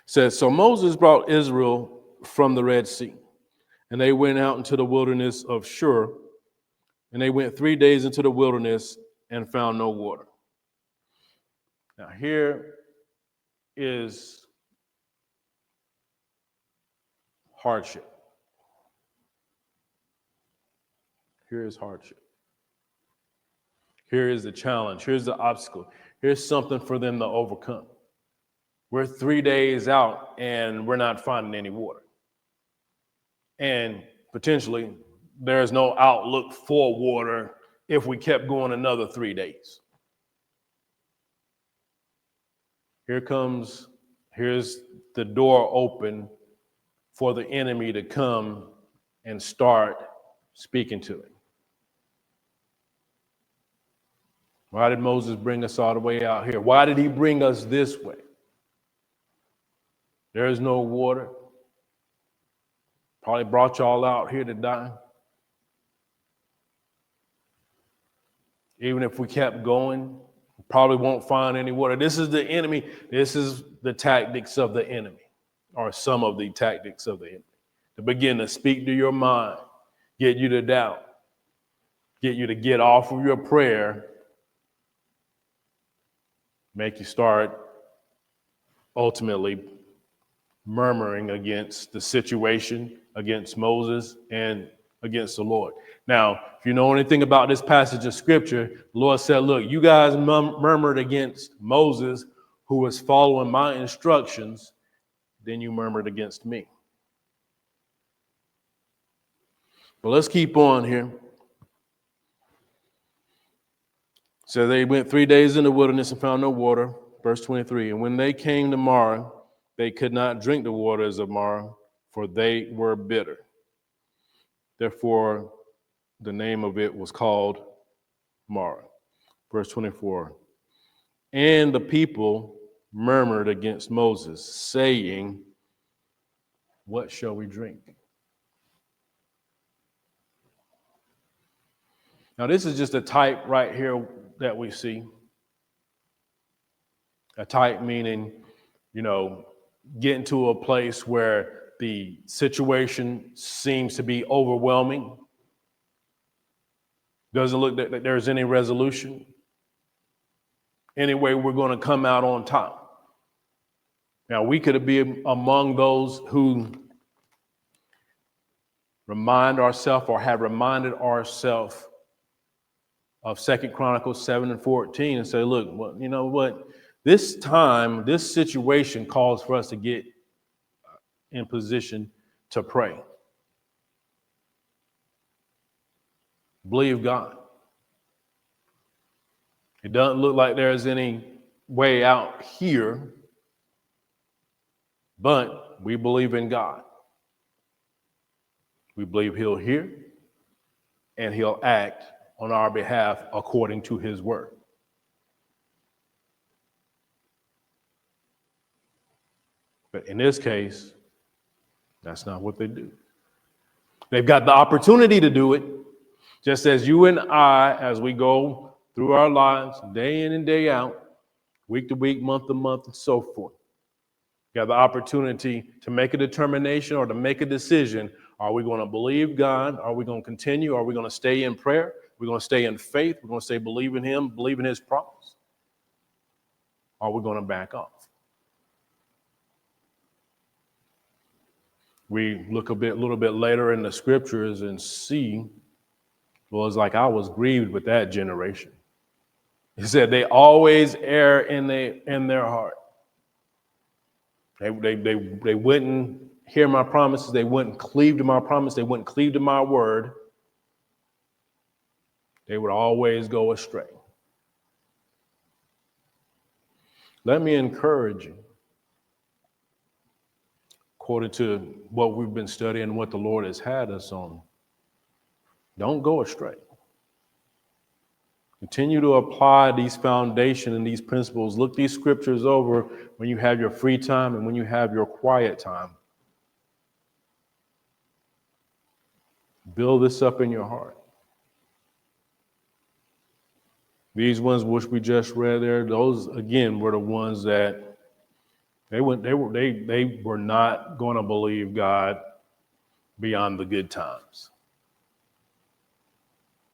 says, so Moses brought Israel from the Red Sea, and they went out into the wilderness of Shur, and they went 3 days into the wilderness and found no water. Now here is hardship. Here is hardship. Here is the challenge. Here's the obstacle. Here's something for them to overcome. We're 3 days out and we're not finding any water. And potentially there's no outlook for water if we kept going another 3 days. Here's the door open for the enemy to come and start speaking to him. Why did Moses bring us all the way out here? Why did he bring us this way? There is no water. Probably brought y'all out here to die. Even if we kept going, we probably won't find any water. This is the enemy. This is the tactics of the enemy, or some of the tactics of the enemy. To begin to speak to your mind, get you to doubt, get you to get off of your prayer, make you start ultimately murmuring against the situation, against Moses, and against the Lord. Now, if you know anything about this passage of scripture, the Lord said, look, you guys murmured against Moses, who was following my instructions, then you murmured against me. But let's keep on here. So they went 3 days in the wilderness and found no water. Verse 23, and when they came to Marah, they could not drink the waters of Marah, for they were bitter. Therefore, the name of it was called Marah. Verse 24, and the people murmured against Moses, saying, what shall we drink? Now, this is just a type right here that we see. A type meaning, getting to a place where the situation seems to be overwhelming. Doesn't look that there's any resolution. Anyway, we're going to come out on top. Now, we could be among those who remind ourselves or have reminded ourselves of 2 Chronicles 7:14 and say, look, well, you know what? This time, this situation calls for us to get in position to pray. Believe God. It doesn't look like there's any way out here, but we believe in God. We believe he'll hear and he'll act on our behalf according to his word. But in this case, that's not what they do. They've got the opportunity to do it, just as you and I, as we go through our lives, day in and day out, week to week, month to month, and so forth. You have the opportunity to make a determination or to make a decision. Are we going to believe God? Are we going to continue? Are we going to stay in prayer? We're going to stay in faith. We're going to stay believe in him, believe in his promise. Are we going to back off? We look a little bit later in the scriptures and see, well, it's like I was grieved with that generation. He said they always err in their heart. They wouldn't hear my promises. They wouldn't cleave to my promise. They wouldn't cleave to my word. They would always go astray. Let me encourage you, according to what we've been studying and what the Lord has had us on. Don't go astray. Continue to apply these foundations and these principles. Look these scriptures over when you have your free time and when you have your quiet time. Build this up in your heart. These ones which we just read there, those, again, were the ones that They were not going to believe God beyond the good times.